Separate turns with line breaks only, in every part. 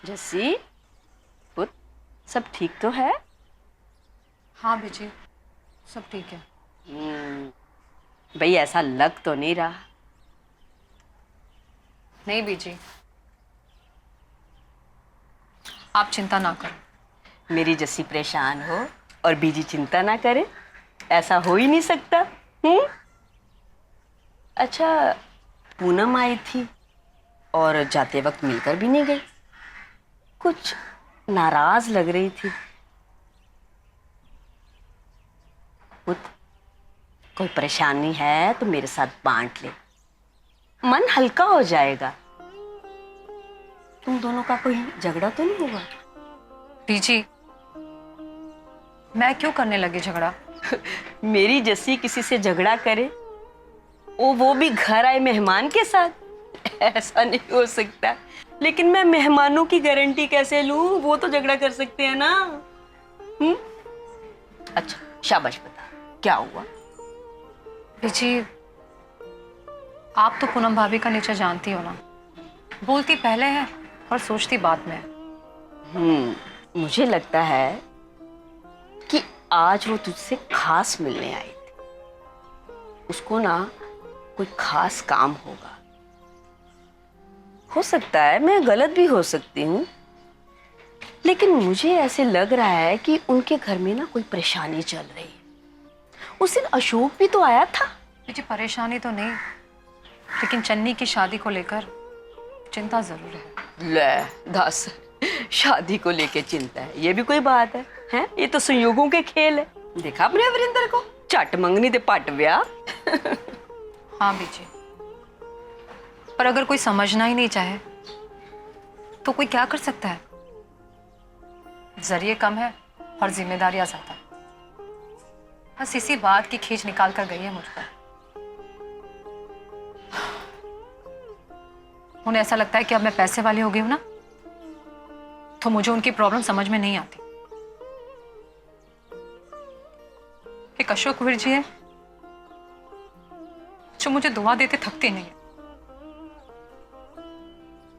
जस्सी, पुत, सब ठीक तो है?
हाँ बीजी, सब ठीक है।
भाई ऐसा लग तो नहीं रहा।
नहीं बीजी, आप चिंता ना करो।
मेरी जस्सी परेशान हो और बीजी चिंता ना करे, ऐसा हो ही नहीं सकता। हम्म। अच्छा, पूनम आई थी और जाते वक्त मिलकर भी नहीं गई, कुछ नाराज लग रही थी। पुत, कोई परेशानी है तो मेरे साथ बांट ले, मन हल्का हो जाएगा। तुम दोनों का कोई झगड़ा तो नहीं हुआ?
बीजी, मैं क्यों करने लगी झगड़ा?
मेरी जस्सी किसी से झगड़ा करे, वो भी घर आए मेहमान के साथ, ऐसा नहीं हो सकता। लेकिन मैं मेहमानों की गारंटी कैसे लूं? वो तो झगड़ा कर सकते हैं ना। अच्छा शाबाश, बता क्या हुआ?
बीजी, आप तो पूनम भाभी का नेचर जानती हो ना, बोलती पहले है और सोचती बाद में है।
मुझे लगता है कि आज वो तुझसे खास मिलने आई थी, उसको ना कोई खास काम होगा। हो सकता है मैं गलत भी हो सकती हूँ, लेकिन मुझे ऐसे लग रहा है कि उनके घर में ना कोई परेशानी चल रही है। उस दिन अशोक भी तो आया था।
बीजी, परेशानी तो नहीं, लेकिन चन्नी की शादी को लेकर चिंता जरूर है।
ले दस, शादी को लेके चिंता है, ये भी कोई बात है? हैं? ये तो संयोगों के खेल है। देखा अपने अमरिंदर को, झट मंगनी ते पट ब्याह।
हाँ बीजी, पर अगर कोई समझना ही नहीं चाहे तो कोई क्या कर सकता है? जरिए कम है और जिम्मेदारियां ज्यादा। बस इसी बात की खींच निकाल कर गई है मुझ पर। उन्हें ऐसा लगता है कि अब मैं पैसे वाली हो गई हूं ना, तो मुझे उनकी प्रॉब्लम समझ में नहीं आती। एक अशोक वीर जी है जो मुझे दुआ देते थकती नहीं है,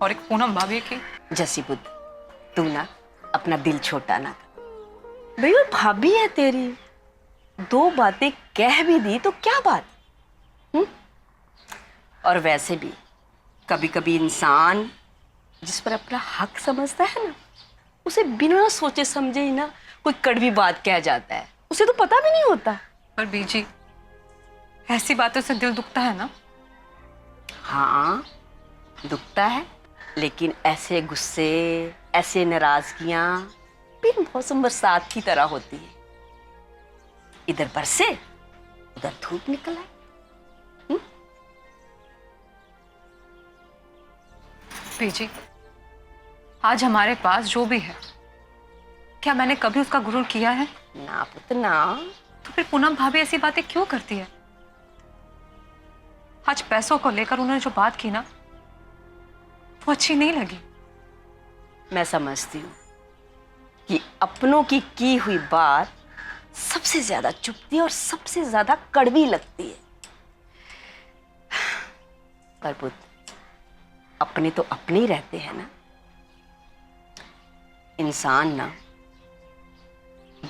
और एक पूनम भाभी की।
जसी बुद्ध, तू ना अपना दिल छोटा ना कर। भाई वो भाभी है तेरी, दो बातें कह भी दी तो क्या बात? और वैसे भी कभी कभी इंसान जिस पर अपना हक समझता है ना, उसे बिना सोचे समझे ही ना कोई कड़वी बात कह जाता है, उसे तो पता भी नहीं होता।
पर बीजी, ऐसी बातों से दिल दुखता है ना?
हाँ दुखता है, लेकिन ऐसे गुस्से, ऐसे नाराजगियां बिन मौसम बरसात की तरह होती है। इधर बरसे उधर धूप निकल आए।
बीजी, आज हमारे पास जो भी है, क्या मैंने कभी उसका गुरूर किया है?
ना पुत्र ना।
तो फिर पूनम भाभी ऐसी बातें क्यों करती है? आज पैसों को लेकर उन्होंने जो बात की ना, वो अच्छी नहीं लगी।
मैं समझती हूँ कि अपनों की हुई बात सबसे ज्यादा चुभती है और सबसे ज्यादा कड़वी लगती है। पर पुत्र, अपने तो अपने ही रहते हैं ना। इंसान ना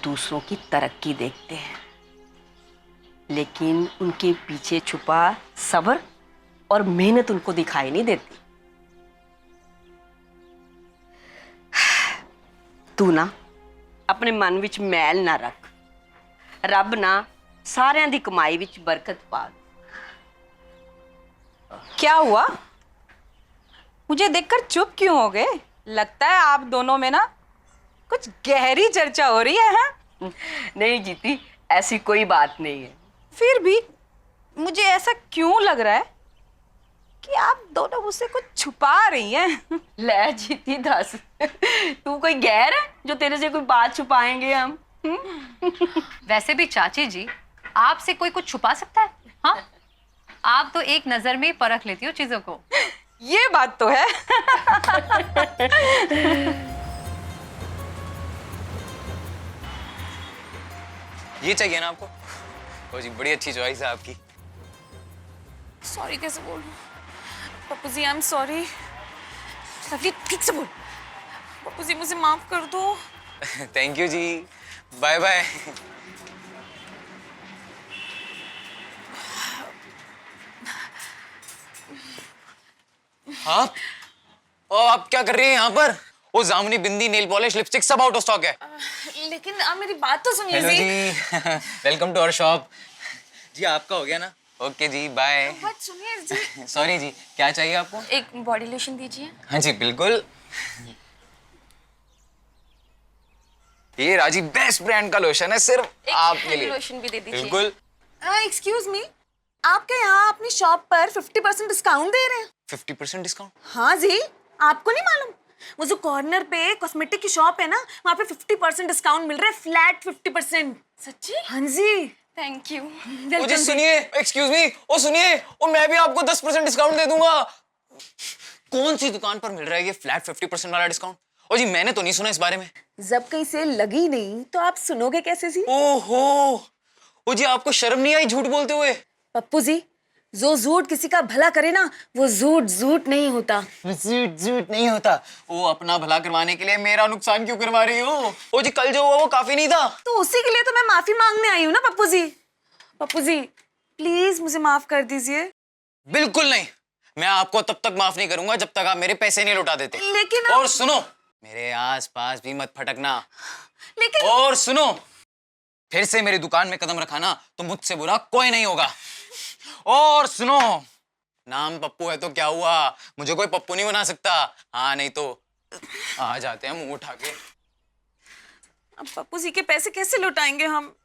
दूसरों की तरक्की देखते हैं, लेकिन उनके पीछे छुपा सब्र और मेहनत उनको दिखाई नहीं देती। तू ना अपने मन विच मैल ना रख, रब ना सारिਆਂ ਦੀ कमाई विच बरकत पा।
क्या हुआ? मुझे देखकर चुप क्यों हो गए? लगता है आप दोनों में ना कुछ गहरी चर्चा हो रही है, हाँ?
नहीं जीती, ऐसी कोई बात नहीं है।
फिर भी मुझे ऐसा क्यों लग रहा है कि आप दोनों मुझसे कुछ छुपा रही हैं?
ले जीती दस, तू कोई गैर है जो तेरे से कोई बात छुपाएंगे हम?
वैसे भी चाची जी, आपसे कोई कुछ छुपा सकता है? हाँ, आप तो एक नजर में ही परख लेती हो चीजों को।
ये बात तो है।
ये चाहिए ना आपको? ओ जी, बड़ी अच्छी चॉइस है आपकी।
सॉरी कैसे बोलूं? Pappu ji, I am sorry. Lovely, ठीक से बोल। पप्पू जी मुझे माफ कर दो।
Thank you ji, bye bye. आप आप क्या कर रही हैं यहाँ पर? वो जामुनी बिंदी, नेल पॉलिश, लिपस्टिक सब आउट ऑफ स्टॉक है।
लेकिन आप मेरी बात तो सुनिए
हेलो
जी।
जी, वेलकम टू आवर शॉप। जी आपका हो गया ना? ओके जी, बाय।
बात सुनिए जी।
सॉरी जी, क्या चाहिए आपको?
एक बॉडी लोशन दीजिए।
हाँ जी बिल्कुल। ये राजी बेस्ट ब्रांड का लोशन है, सिर्फ आपके लिए।
लोशन भी दे दीजिए।
बिल्कुल।
एक्सक्यूज मी, आपके यहाँ अपनी शॉप पर 50% डिस्काउंट दे रहे हैं?
50% डिस्काउंट?
हाँ जी, आपको नहीं मालूम? वो जो कॉर्नर पे कॉस्मेटिक की शॉप है ना, वहाँ पे 50% डिस्काउंट मिल रहा है, फ्लैट 50%।
सच्ची?
हाँ जी।
Thank you.
ओ जी सुनिए, एक्सक्यूज मी, ओ सुनिए, ओ मैं भी आपको 10% डिस्काउंट दे दूंगा। कौन सी दुकान पर मिल रहा है ये फ्लैट 50% वाला डिस्काउंट? ओ जी मैंने तो नहीं सुना इस बारे में।
जब कहीं सेल लगी नहीं तो आप सुनोगे कैसे जी?
ओहो, ओ जी आपको शर्म नहीं आई झूठ बोलते हुए?
पप्पू जी, जो झूठ किसी का भला करे ना, वो झूठ झूठ नहीं होता।
झूठ झूठ नहीं होता। वो अपना भला करवाने के लिए मेरा नुकसान क्यों करवा रही हो? ओ जी कल जो हुआ वो काफी नहीं था?
तो उसी के लिए तो मैं माफी मांगने आई हूँ ना पप्पू जी। पप्पू जी प्लीज मुझे माफ कर दीजिए।
बिल्कुल नहीं, मैं आपको तब तक माफ नहीं करूंगा जब तक आप मेरे पैसे नहीं लौटा देते।
लेकिन
और सुनो, मेरे आसपास भी मत फटकना।
लेकिन
और सुनो, फिर से मेरी दुकान में कदम रखा ना तो मुझसे बुरा कोई नहीं होगा। और सुनो, नाम पप्पू है तो क्या हुआ, मुझे कोई पप्पू नहीं बना सकता। हाँ नहीं तो आ जाते हैं मुंह उठा के।
अब पप्पू जी के पैसे कैसे लौटाएंगे हम?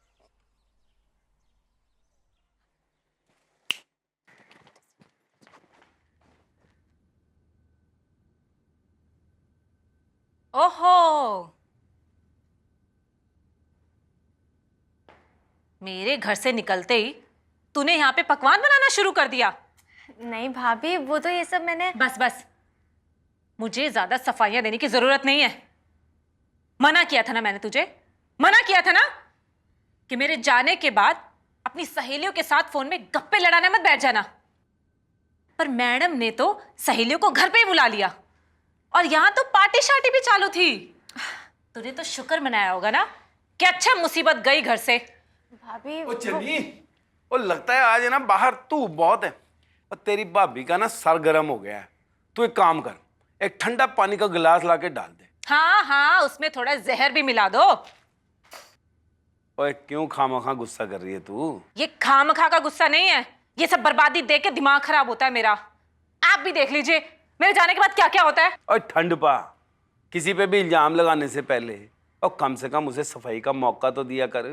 ओहो, मेरे घर से निकलते ही तूने यहाँ पे पकवान बनाना शुरू कर दिया।
नहीं भाभी, वो तो ये सब मैंने।
बस बस, मुझे ज्यादा सफाइयां देने की जरूरत नहीं है। मना किया था ना मैंने तुझे, मना किया था ना कि मेरे जाने के बाद अपनी सहेलियों के साथ फोन में गप्पे लड़ाने मत बैठ जाना। पर मैडम ने तो सहेलियों को घर पे ही बुला लिया और यहां तो पार्टी शार्टी भी चालू थी। तूने तो शुक्र मनाया होगा ना कि अच्छा मुसीबत गई घर से।
भाभी
ओ चन्नी, ओ लगता है आज है ना बाहर धूप बहुत है और तेरी भाभी का ना सर गर्म हो गया है। तू एक काम कर, एक ठंडा पानी का गिलास लाके डाल दे।
हाँ हाँ, उसमें थोड़ा जहर भी मिला दो।
ओए क्यों खामखा गुस्सा कर रही है तू?
ये खामखा का गुस्सा नहीं है, ये सब बर्बादी देख के दिमाग खराब होता है मेरा। आप भी देख लीजिए मेरे जाने के बाद क्या क्या होता है।
और ठंड पा, किसी पे भी इल्जाम लगाने से पहले और कम से कम उसे सफाई का मौका तो दिया कर।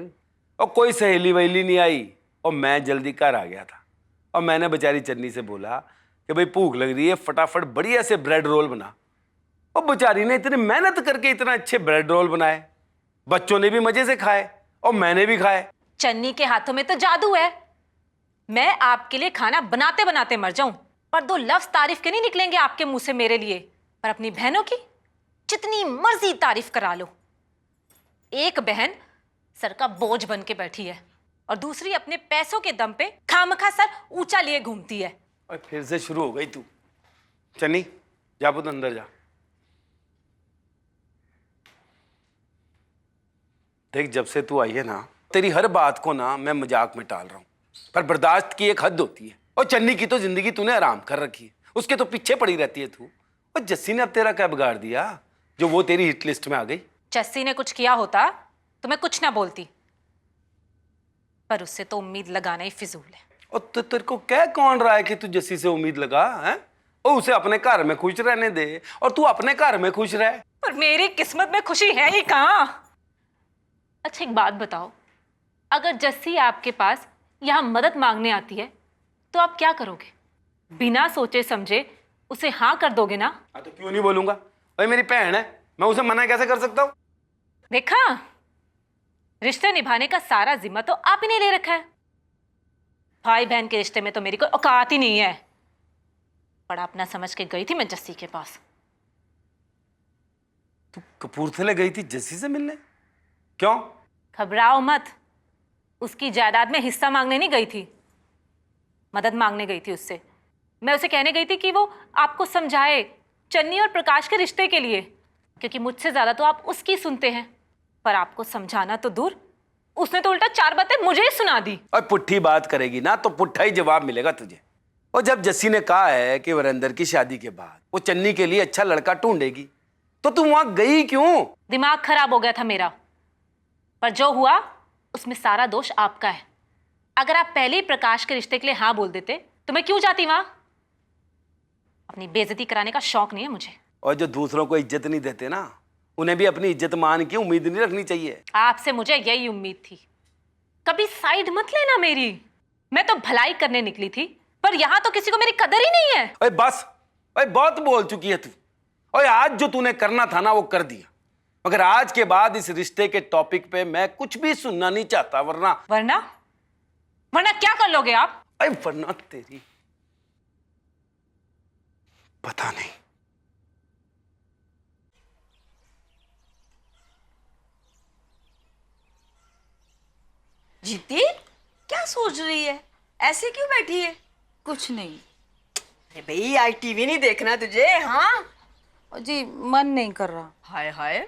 और कोई सहेली वहेली नहीं आई और मैं जल्दी घर आ गया था और मैंने बेचारी चन्नी से बोला कि भाई भूख लग रही है, फटाफट बढ़िया से ब्रेड रोल बना। और बेचारी ने इतनी मेहनत करके इतना अच्छे ब्रेड रोल बनाए, बच्चों ने भी मजे से खाए और मैंने भी खाए।
चन्नी के हाथों में तो जादू है। मैं आपके लिए खाना बनाते बनाते मर जाऊं पर दो लफ्ज तारीफ के नहीं निकलेंगे आपके मुंह से मेरे लिए। पर अपनी बहनों की जितनी मर्जी तारीफ करा लो। एक बहन सर का बोझ बन के बैठी है और दूसरी अपने पैसों के दम पे खामखा सर ऊंचा लिए घूमती है।
और फिर से शुरू हो गई तू। चन्नी जा पुत अंदर जा। देख जब से तू आई है ना, तेरी हर बात को ना मैं मजाक में टाल रहा हूं, पर बर्दाश्त की एक हद होती है। और चन्नी की तो जिंदगी तूने आराम कर रखी है, उसके तो पीछे पड़ी रहती है तू। और जस्सी ने अब तेरा क्या बिगाड़ दिया जो वो तेरी हिट लिस्ट में आ गई?
जस्सी ने कुछ किया होता तो मैं कुछ ना बोलती, पर उससे तो उम्मीद लगाना ही फिजूल है।
और तो तेरे को क्या कौन रहा है कि तू जस्सी से उम्मीद लगा है? और उसे अपने घर में खुश रहने दे और तू अपने घर में खुश रह।
पर मेरी किस्मत में खुशी है ही कहाँ। अच्छा एक बात बताओ, अगर जस्सी आपके पास यहाँ मदद मांगने आती है तो आप क्या करोगे? बिना सोचे समझे उसे हाँ कर दोगे ना?
हाँ तो क्यों नहीं बोलूंगा, भाई मेरी बहन है, मैं उसे मना कैसे कर सकता हूँ?
देखा, रिश्ते निभाने का सारा जिम्मा तो आप ही ने ले रखा है। भाई बहन के रिश्ते में तो मेरी कोई औकात ही नहीं है। बड़ा अपना समझ के गई थी मैं जस्सी के पास।
तू कपूरथले गई थी जस्सी से मिलने? क्यों?
घबराओ मत, उसकी जायदाद में हिस्सा मांगने नहीं गई थी, मदद मांगने गई थी उससे। मैं उसे कहने गई थी कि वो आपको समझाए चन्नी और प्रकाश के रिश्ते के लिए। क्योंकि मुझसे ज्यादा तो आप उसकी सुनते हैं। पर आपको समझाना तो दूर, उसने तो उल्टा 4 बातें मुझे ही सुना दी।
और पुट्ठी बात करेगी ना तो पुट्ठा ही जवाब मिलेगा तुझे। और जब जस्सी ने कहा है कि वीरेंद्र की शादी के बाद वो चन्नी के लिए अच्छा लड़का ढूंढेगी, तो तुम वहां गई क्यों?
दिमाग खराब हो गया था मेरा। पर जो हुआ उसमें सारा दोष आपका है। अगर आप पहले ही प्रकाश के रिश्ते के लिए हाँ बोल देते तो मैं क्यों जाती वहां? अपनी बेइज्जती कराने का शौक नहीं है मुझे।
और जो दूसरों को इज्जत नहीं देते ना, उन्हें भी अपनी इज्जत मान की उम्मीद नहीं रखनी चाहिए।
आपसे मुझे यही उम्मीद थी। कभी साइड मत लेना मेरी। मैं तो भलाई करने निकली थी, पर यहां तो किसी को मेरी कदर ही नहीं है।
ओए बस, ओए बहुत बोल चुकी है तू। ओए आज जो तूने करना था ना वो कर दिया, मगर आज के बाद इस रिश्ते के टॉपिक पे मैं कुछ भी सुनना नहीं चाहता, वरना
वरना वरना क्या कर लोगे आप?
अरे वरना तेरी पता नहीं।
जीती क्या सोच रही है? ऐसे क्यों बैठी है?
कुछ नहीं
अरे भाई आज टीवी नहीं देखना तुझे? हाँ
जी, मन नहीं कर रहा।
हाय हाय,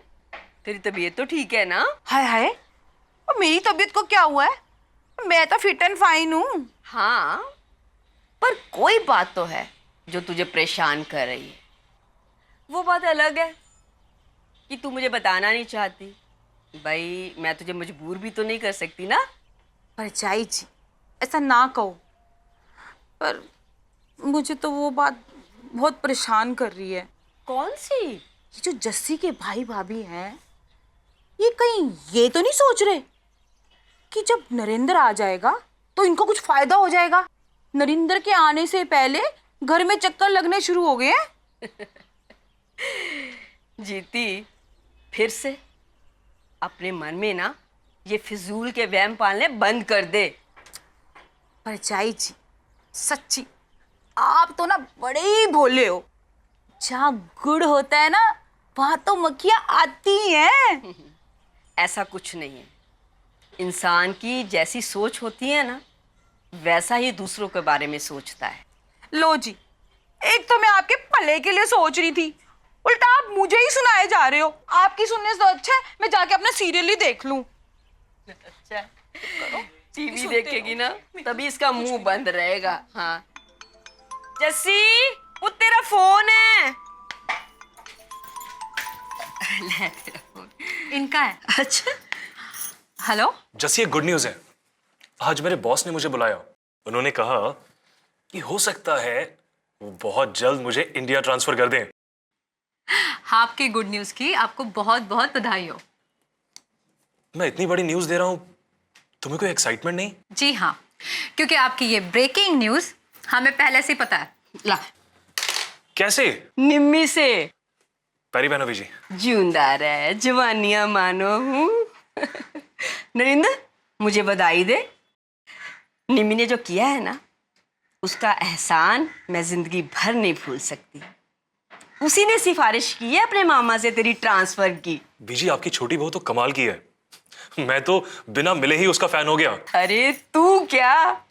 तेरी तबीयत तो ठीक है ना?
हाय हाय, और मेरी तबीयत को क्या हुआ है? मैं तो फिट एंड फाइन हूँ।
हाँ, पर कोई बात तो है जो तुझे परेशान कर रही है। वो बात अलग है कि तू मुझे बताना नहीं चाहती। भाई मैं तुझे मजबूर भी तो नहीं कर सकती ना।
परचाई जी, ऐसा ना कहो। पर मुझे तो वो बात बहुत परेशान कर रही है।
कौन सी?
ये जो जस्सी के भाई भाभी हैं, ये कहीं ये तो नहीं सोच रहे कि जब नरेंद्र आ जाएगा तो इनको कुछ फायदा हो जाएगा? नरेंद्र के आने से पहले घर में चक्कर लगने शुरू हो गए हैं।
जीती, फिर से अपने मन में ना ये फिजूल के वहम पालने बंद कर दे।
परचाई जी, सच्ची आप तो ना बड़े ही भोले हो। जहाँ गुड़ होता है ना, वहां तो मक्खियां आती हैं।
ऐसा कुछ नहीं है। इंसान की जैसी सोच होती है ना, वैसा ही दूसरों के बारे में सोचता है।
लो जी, एक तो मैं आपके भले के लिए सोच रही थी, उल्टा आप मुझे ही सुनाए जा रहे हो। आपकी सुनने से तो अच्छा है मैं जाके अपना सीरियल ही देख लूं।
अच्छा, टीवी देखेगी ना तभी इसका मुंह बंद रहेगा। हाँ जस्सी, वो तेरा फोन है। ले तेरा फोन।
इनका है।
अच्छा,
हेलो।
जैसी एक गुड न्यूज़ है। आज मेरे बॉस ने मुझे बुलाया। उन्होंने कहा कि हो सकता है वो बहुत जल्द मुझे इंडिया ट्रांसफर कर दें।
आपकी गुड न्यूज़ की आपको बहुत बहुत बधाई हो।
मैं इतनी बड़ी न्यूज़ दे रहा हूँ, तुम्हें कोई एक्साइटमेंट नहीं?
जी हाँ, क्योंकि आपकी ये ब्रेकिंग न्यूज़ हमें पहले से ही पता है।
ला
कैसे?
निम्मी से।
पैरी बहनों जी।
जिंदा रहे, जवानियां मानो हूँ। नरेंद्र, मुझे बधाई दे। निम्मी ने जो किया है ना, उसका एहसान मैं जिंदगी भर नहीं भूल सकती। उसी ने सिफारिश की है अपने मामा से तेरी ट्रांसफर की।
बीजी, आपकी छोटी बहू तो कमाल की है। मैं तो बिना मिले ही उसका फैन हो गया।
अरे तू क्या,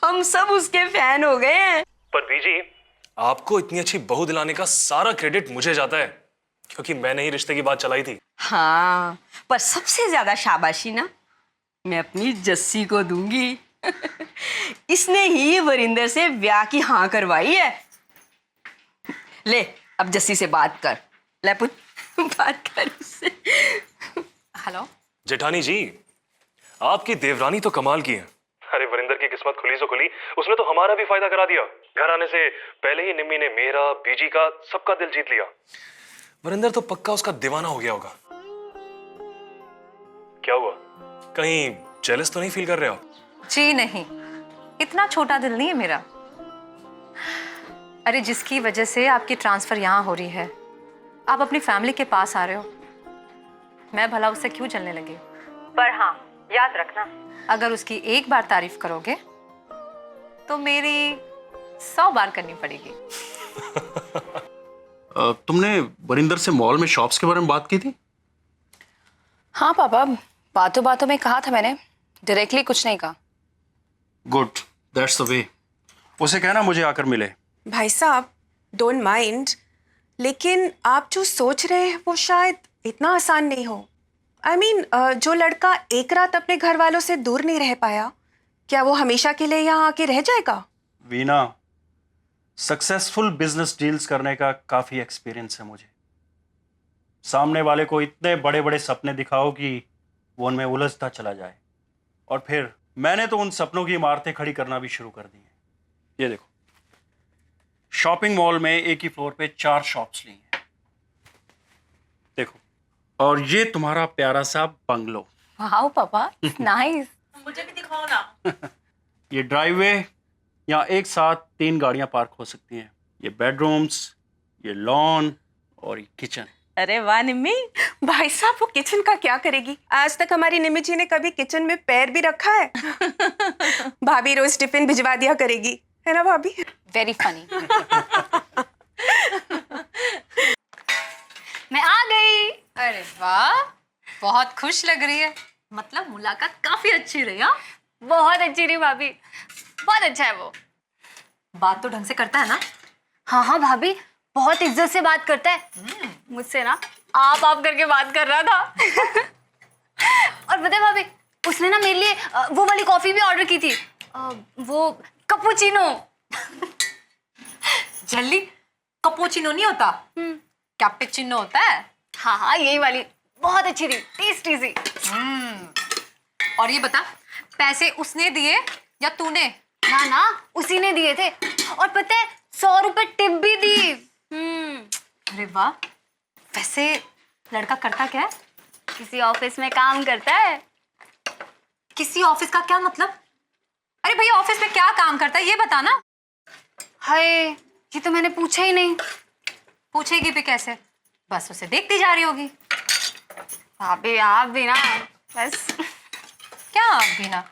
हम सब उसके फैन हो गए हैं।
पर बीजी, आपको इतनी अच्छी बहू दिलाने का सारा क्रेडिट मुझे जाता है, क्योंकि मैंने ही रिश्ते की बात चलाई थी।
हाँ, पर सबसे ज्यादा शाबाशी ना मैं अपनी जस्सी को दूंगी। इसने ही वरिंदर से ब्याह की हाँ करवाई है। ले अब जस्सी से बात कर। ले पुत, बात कर उससे।
हेलो।
जेठानी जी, आपकी देवरानी तो कमाल की है। अरे वरिंदर की किस्मत खुली सो खुली, उसने तो हमारा भी फायदा करा दिया। घर आने से पहले ही निम्मी ने मेरा, बीजी का, सबका दिल जीत लिया। वरिंदर तो पक्का उसका दीवाना हो गया होगा। क्या हुआ, कहीं जेलस तो नहीं फील कर रहे हो?
जी नहीं, इतना छोटा दिल नहीं है मेरा। अरे जिसकी वजह से आपकी ट्रांसफर यहाँ हो रही है, आप अपनी फैमिली के पास आ रहे हो, मैं भला उससे क्यों चलने लगी? पर हाँ, याद रखना, अगर उसकी एक बार तारीफ करोगे तो मेरी 100 बार करनी पड़ेगी।
तुमने वरिंदर से मॉल में शॉप्स के बारे में बात की थी?
हाँ पापा, बातों बातों में कहा था मैंने, डायरेक्टली कुछ नहीं कहा।
Good, that's the way. उसे कहना मुझे आकर मिले।
भाई साहब, डोंट माइंड,
लेकिन आप जो सोच रहे हैं वो शायद इतना आसान नहीं हो। I mean, जो लड़का एक रात अपने घर वालों से दूर नहीं रह पाया, क्या वो हमेशा के लिए यहाँ आके रह जाएगा?
वीना, सक्सेसफुल बिजनेस डील्स करने का काफी एक्सपीरियंस है मुझे। सामने वाले को इतने बड़े बड़े सपने दिखाओ कि वो उनमें उलझता चला जाए, और फिर मैंने तो उन सपनों की इमारतें खड़ी करना भी शुरू कर दी हैं। ये देखो, शॉपिंग मॉल में एक ही फ्लोर पे 4 शॉप्स ली हैं। देखो, और ये तुम्हारा प्यारा सा बंगलो।
वाओ पापा, नाइस।
मुझे भी दिखाओ ना।
ये ड्राइववे, यहाँ एक साथ 3 गाड़ियां पार्क हो सकती हैं। ये बेडरूम्स, ये लॉन और ये किचन।
अरे वाह निम्मी।
भाई साहब, वो किचन का क्या करेगी? आज तक हमारी निम्मी जी ने कभी किचन में पैर भी रखा है? भाभी रोज टिफिन भिजवा दिया करेगी, है ना भाभी?
Very funny.
मैं आ गई।
अरे वाह, बहुत खुश लग रही है। मतलब मुलाकात काफी अच्छी रही। हाँ,
बहुत अच्छी रही भाभी, बहुत अच्छा है वो।
बात तो ढंग से करता है ना?
हाँ हाँ भाभी, बहुत इज्जत से बात करता है। मुझसे ना आप करके बात कर रहा था। और पता है भाभी, उसने ना मेरे लिए वो वाली कॉफी भी ऑर्डर की थी, वो कैपुचिनो।
जल्दी, कैपुचिनो नहीं होता, कैपुचिनो होता है।
हाँ हाँ, यही वाली बहुत अच्छी थी, टेस्टी सी।
और ये बता, पैसे उसने दिए या तूने?
ना ना, उसी ने दिए थे, और पता है 100 रुपए टिप भी दी।
अरे वाह। वैसे लड़का करता क्या है?
किसी ऑफिस में काम करता है।
किसी ऑफिस का क्या मतलब? अरे भैया, ऑफिस में क्या काम करता है ये बता ना।
हाय, ये तो मैंने पूछा ही नहीं।
पूछेगी भी कैसे? बस उसे देखती जा रही होगी।
भाभी आप भी ना, बस।
क्या आप भी ना?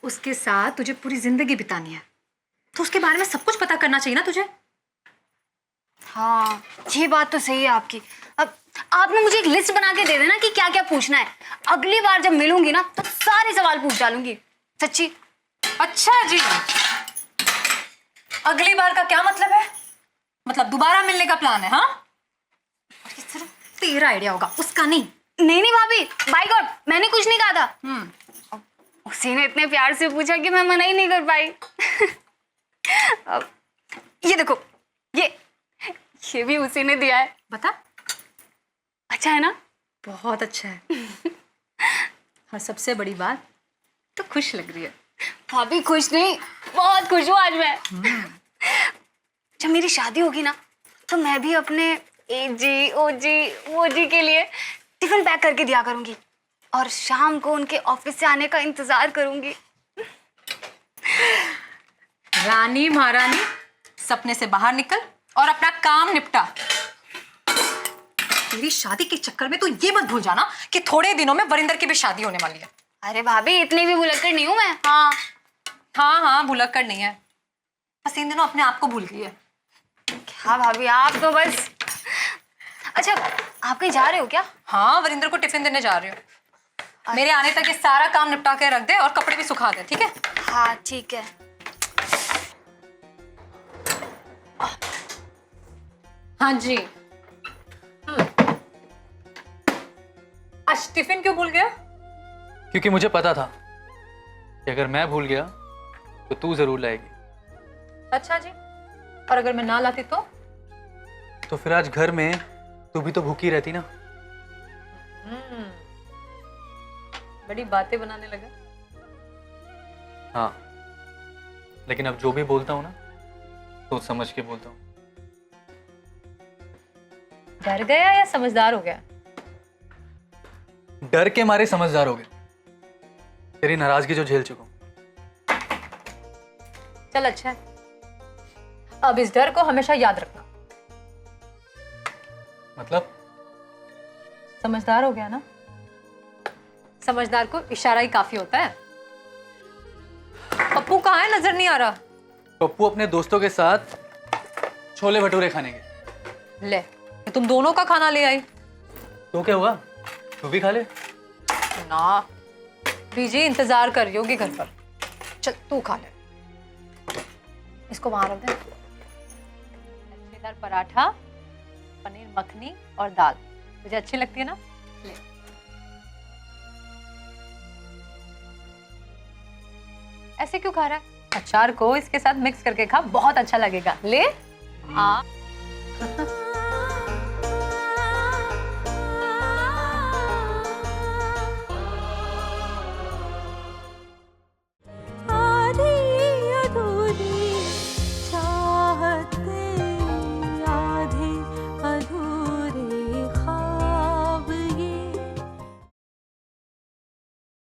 उसके साथ तुझे पूरी जिंदगी बितानी है, तो उसके बारे में सब कुछ पता करना चाहिए ना तुझे।
हाँ, ये बात तो सही है आपकी। अब आप ना मुझे एक लिस्ट बना के दे देना कि क्या क्या पूछना है। अगली बार जब मिलूंगी ना तो सारे सवाल पूछ डालूंगी, सच्ची।
अच्छा जी, अगली बार का क्या मतलब है? मतलब दोबारा मिलने का प्लान है? हाँ, और ये सिर्फ तेरा आइडिया होगा, उसका नहीं।
नहीं नहीं भाभी, बाय गॉड, मैंने कुछ नहीं कहा था। उसी ने इतने प्यार से पूछा कि मैं मना ही नहीं कर पाई। अब ये देखो, ये भी उसी ने दिया है।
बता।
अच्छा है ना?
बहुत अच्छा है। और सबसे बड़ी बात, तो खुश लग रही है।
भाभी खुश नहीं, बहुत खुश हूँ आज मैं। जब मेरी शादी होगी ना तो मैं भी अपने एजी, ओजी, ओजी के लिए टिफिन पैक करके दिया करूंगी, और शाम को उनके ऑफिस से आने का इंतजार करूंगी।
रानी महारानी, सपने से बाहर निकल और अपना काम निपटा। तेरी शादी के चक्कर में तो ये मत भूल जाना कि थोड़े दिनों में वरिंदर की भी शादी होने वाली है।
अरे भाभी, इतनी भी भुलक्कड़ नहीं हूं मैं। हाँ
हाँ, भुलक्कड़ नहीं है, बस इन दिनों अपने आप को भूल गई है।
क्या भाभी, आप तो बस। अच्छा, आप कहीं जा रहे हो क्या?
हाँ, वरिंदर को टिफिन देने जा रही हूँ। मेरे आने तक ये सारा काम निपटा के रख दे और कपड़े भी सुखा दे, ठीक है?
हाँ ठीक है।
हाँ जी। आज टिफिन क्यों भूल गया?
क्योंकि मुझे पता था कि अगर मैं भूल गया तो तू जरूर लाएगी।
अच्छा जी, और अगर मैं ना लाती तो
फिर आज घर में तू भी तो भूखी रहती ना।
बड़ी बातें बनाने लगा।
हाँ, लेकिन अब जो भी बोलता हूँ ना सोच समझ के बोलता हूँ।
डर गया या समझदार हो गया?
डर के मारे समझदार हो गए, तेरी नाराजगी जो झेल चुका हूँ।
चल अच्छा है, अब इस डर को हमेशा याद रखना।
मतलब?
समझदार हो गया ना? समझदार को इशारा ही काफी होता है। पप्पू कहाँ है? नजर नहीं आ रहा।
पप्पू अपने दोस्तों के साथ छोले भटूरे खाने गए।
ले, तुम दोनों का खाना ले आई।
तो क्या हुआ, तू भी खा ले।
ना, बीजी इंतजार कर रही होगी घर पर। चल तू खा ले, इसको वहां रख दे। इधर पराठा, पनीर मखनी और दाल मुझे अच्छी लगती है ना। ले। ऐसे क्यों खा रहा है? अचार को इसके साथ मिक्स करके खा, बहुत अच्छा लगेगा। ले। हाँ।